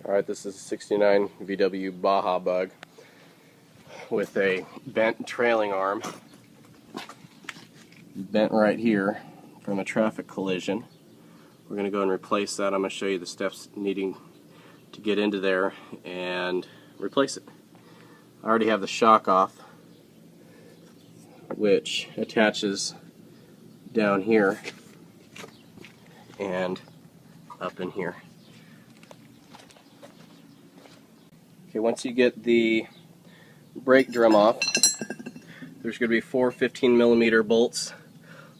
Alright, this is a 69 VW Baja bug with a bent trailing arm. Bent right here from a traffic collision. We're going to go and replace that. I'm going to show you the steps needing to get into there and replace it. I already have the shock off, which attaches down here and up in here. Okay, once you get the brake drum off, there's going to be 4 15mm bolts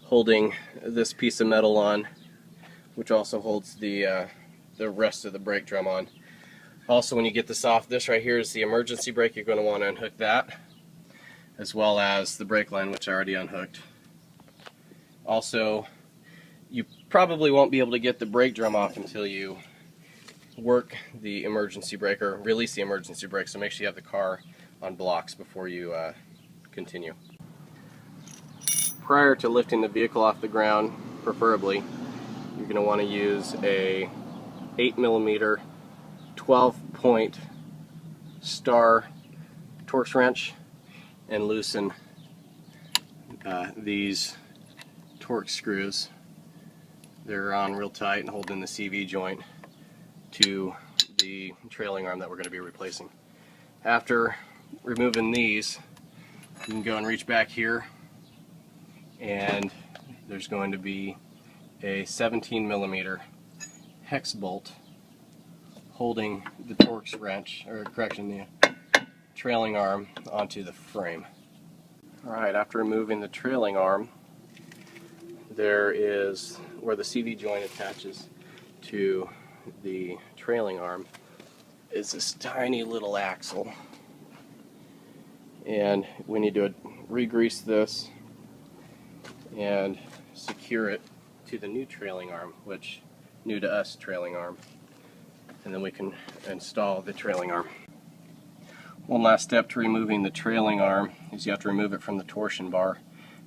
holding this piece of metal on, which also holds the rest of the brake drum on. Also, when you get this off, this right here is the emergency brake. You're going to want to unhook that, as well as the brake line, which I already unhooked. Also, you probably won't be able to get the brake drum off until you work the emergency brake, or release the emergency brake, so make sure you have the car on blocks before you continue. Prior to lifting the vehicle off the ground, preferably, you're going to want to use a 8mm 12-point star Torx wrench and loosen these Torx screws. They're on real tight and holding the CV joint to the trailing arm that we're going to be replacing. After removing these, you can go and reach back here, and there's going to be a 17mm hex bolt holding the Torx wrench, or correction, the trailing arm onto the frame. Alright, after removing the trailing arm, there is where the CV joint attaches to the trailing arm is this tiny little axle, and we need to re-grease this and secure it to the new trailing arm, which new to us trailing arm, and then we can install the trailing arm. One last step to removing the trailing arm is you have to remove it from the torsion bar,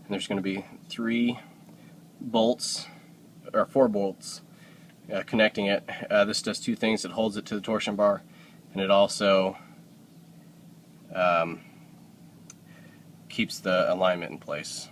and there's going to be 3 bolts, or 4 bolts connecting it. This does 2 things. It holds it to the torsion bar, and it also keeps the alignment in place.